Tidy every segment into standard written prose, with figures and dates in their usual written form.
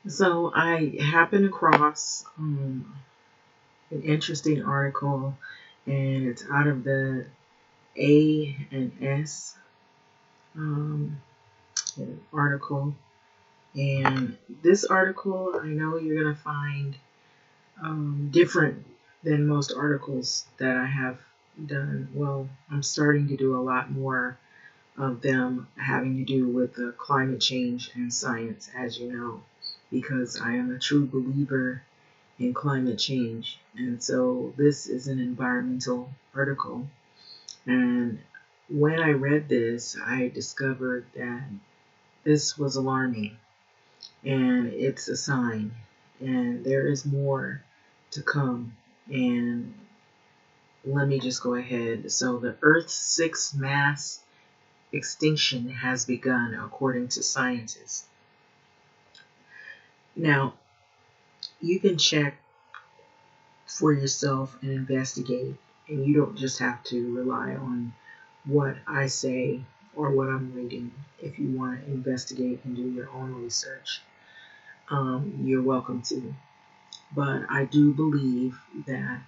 So I happened across an interesting article, and it's out of the A and S um, article. And this article, I know you're going to find different than most articles that I have done. Well, I'm starting to do a lot more of them having to do with climate change and science, as you know, because I am a true believer in climate change. And so this is an environmental article. And when I read this, I discovered that this was alarming and it's a sign. And there is more to come. And let me just go ahead. So, the Earth's sixth mass extinction has begun, according to scientists. Now, you can check for yourself and investigate, and you don't just have to rely on what I say or what I'm reading. If you want to investigate and do your own research, you're welcome to. But I do believe that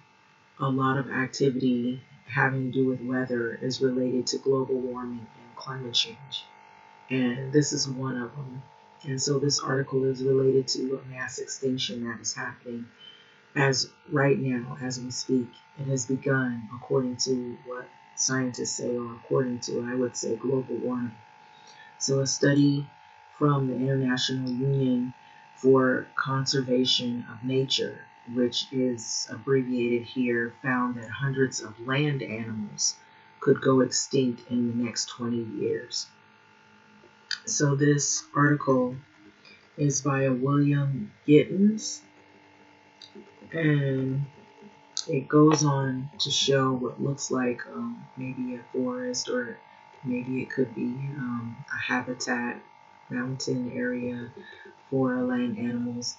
a lot of activity having to do with weather is related to global warming and climate change. And this is one of them. And so this article is related to a mass extinction that is happening as right now, as we speak. It has begun according to what scientists say, or according to, I would say, global warming. So a study from the International Union for Conservation of Nature, which is abbreviated here, found that hundreds of land animals could go extinct in the next 20 years. So this article is by William Gittins, and it goes on to show what looks like maybe a forest, or maybe it could be a habitat, mountain area for land animals.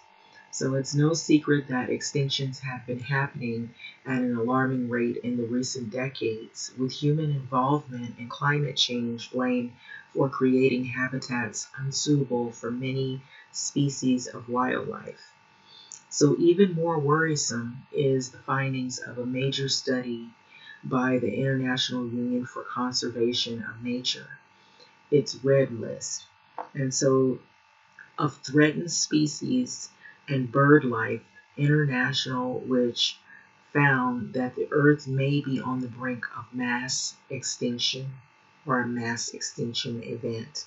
So it's no secret that extinctions have been happening at an alarming rate in the recent decades, with human involvement in climate change blamed for creating habitats unsuitable for many species of wildlife. So even more worrisome is the findings of a major study by the International Union for Conservation of Nature. It's Red List. And so of threatened species and bird life international, which found that the earth may be on the brink of mass extinction, or a mass extinction event.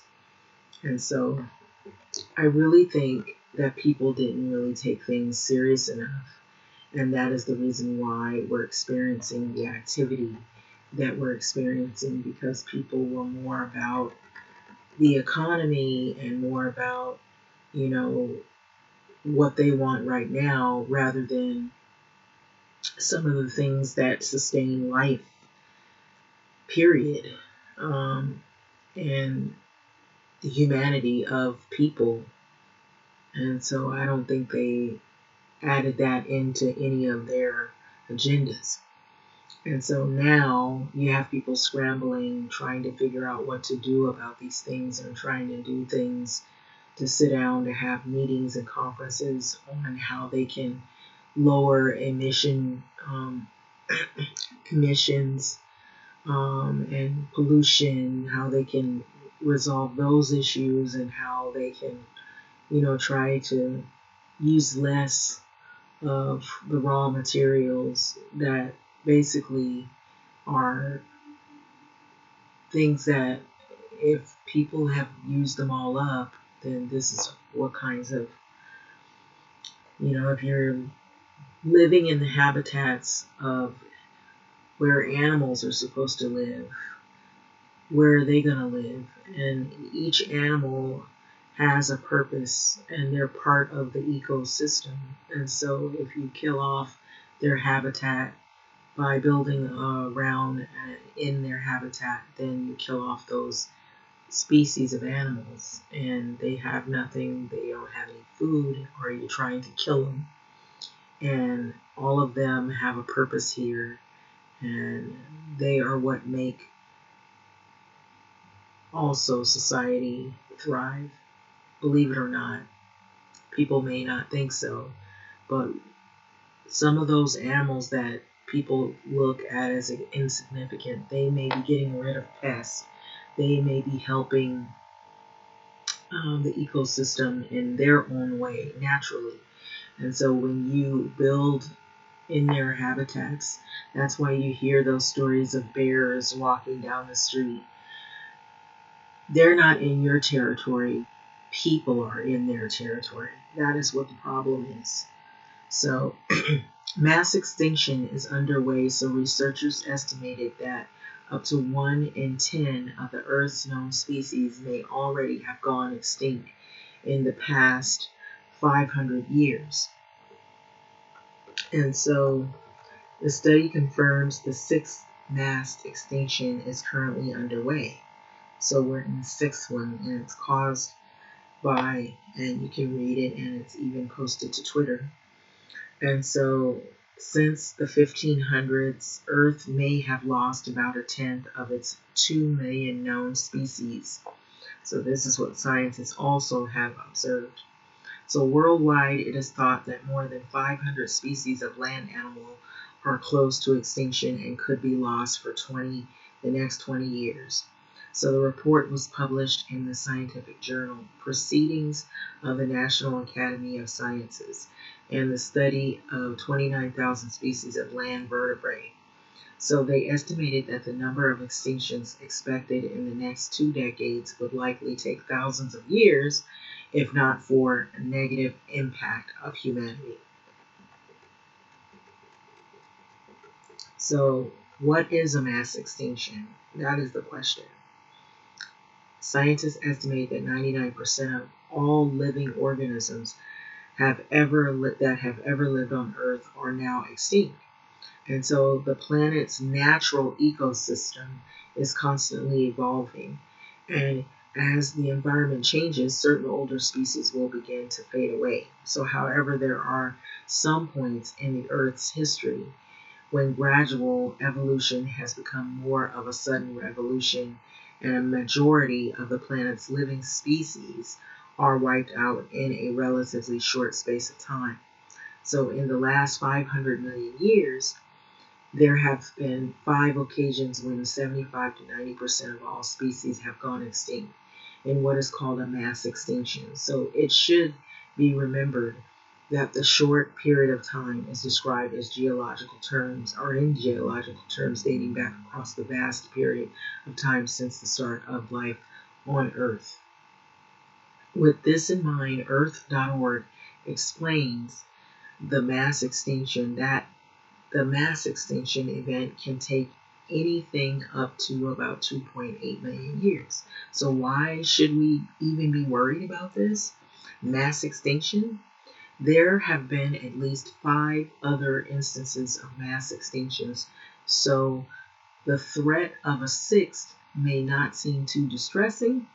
And so I really think that people didn't really take things serious enough, and that is the reason why we're experiencing the activity that we're experiencing, because people were more about the economy and more about, you know, what they want right now, rather than some of the things that sustain life, period. And the humanity of people. And so I don't think they added that into any of their agendas. And so now you have people scrambling, trying to figure out what to do about these things, and trying to do things to sit down, to have meetings and conferences on how they can lower emissions and pollution, how they can resolve those issues, and how they can, try to use less of the raw materials that basically are things that, if people have used them all up, then this is what kinds of, if you're living in the habitats of where animals are supposed to live, where are they going to live? And each animal has a purpose, and they're part of the ecosystem. And so if you kill off their habitat by building around in their habitat, then you kill off those species of animals, and they have nothing, they don't have any food, or you're trying to kill them. And all of them have a purpose here, and they are what make also society thrive, believe it or not. People may not think so, but some of those animals that people look at as insignificant, they may be getting rid of pests. They may be helping the ecosystem in their own way, naturally. And so when you build in their habitats, that's why you hear those stories of bears walking down the street. They're not in your territory. People are in their territory. That is what the problem is. So, mass extinction is underway, so researchers estimated that up to 1 in 10 of the Earth's known species may already have gone extinct in the past 500 years. And so, the study confirms the sixth mass extinction is currently underway. So, we're in the sixth one, and it's caused by, and you can read it, and it's even posted to Twitter. And so, since the 1500s, Earth may have lost about a tenth of its 2 million known species. So, this is what scientists also have observed. So, worldwide, it is thought that more than 500 species of land animal are close to extinction and could be lost for the next 20 years. So the report was published in the scientific journal Proceedings of the National Academy of Sciences, and the study of 29,000 species of land vertebrae. So they estimated that the number of extinctions expected in the next 2 decades would likely take thousands of years, if not for a negative impact of humanity. So what is a mass extinction? That is the question. Scientists estimate that 99% of all living organisms that have ever lived on Earth are now extinct. And so the planet's natural ecosystem is constantly evolving. And as the environment changes, certain older species will begin to fade away. So, however, there are some points in the Earth's history when gradual evolution has become more of a sudden revolution, and a majority of the planet's living species are wiped out in a relatively short space of time. So in the last 500 million years, there have been 5 occasions when 75 to 90% of all species have gone extinct in what is called a mass extinction. So it should be remembered that the short period of time is described as geological terms, or in geological terms dating back across the vast period of time since the start of life on Earth. With this in mind, Earth.org explains the mass extinction that the mass extinction event can take anything up to about 2.8 million years. So why should we even be worried about this? Mass extinction? There have been at least 5 other instances of mass extinctions, so the threat of a sixth may not seem too distressing.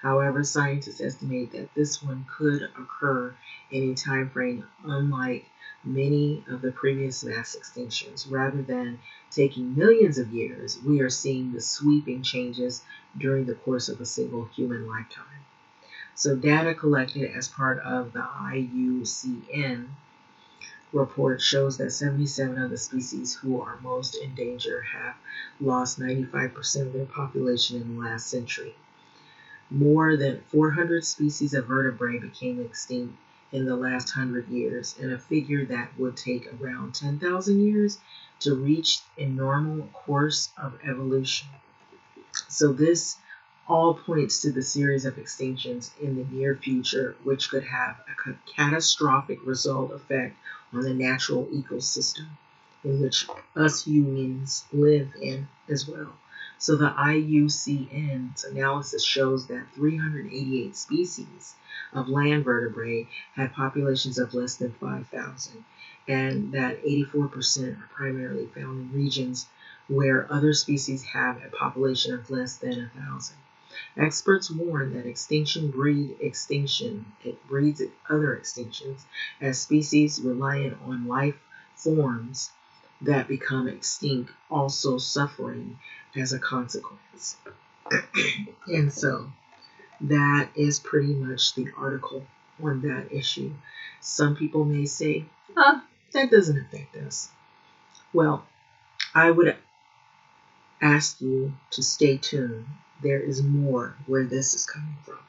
However, scientists estimate that this one could occur in a time frame unlike many of the previous mass extinctions. Rather than taking millions of years, we are seeing the sweeping changes during the course of a single human lifetime. So data collected as part of the IUCN report shows that 77 of the species who are most in danger have lost 95% of their population in the last century. More than 400 species of vertebrae became extinct in the last 100 years, and a figure that would take around 10,000 years to reach a normal course of evolution. So this all points to the series of extinctions in the near future, which could have a catastrophic result effect on the natural ecosystem in which us humans live in as well. So the IUCN's analysis shows that 388 species of land vertebrae had populations of less than 5,000, and that 84% are primarily found in regions where other species have a population of less than 1,000. Experts warn that extinction breeds extinction. It breeds other extinctions as species reliant on life forms that become extinct also suffering as a consequence. And so that is pretty much the article. on that issue. Some people may say, ah, that doesn't affect us. Well, I would ask you to stay tuned. There is more where this is coming from.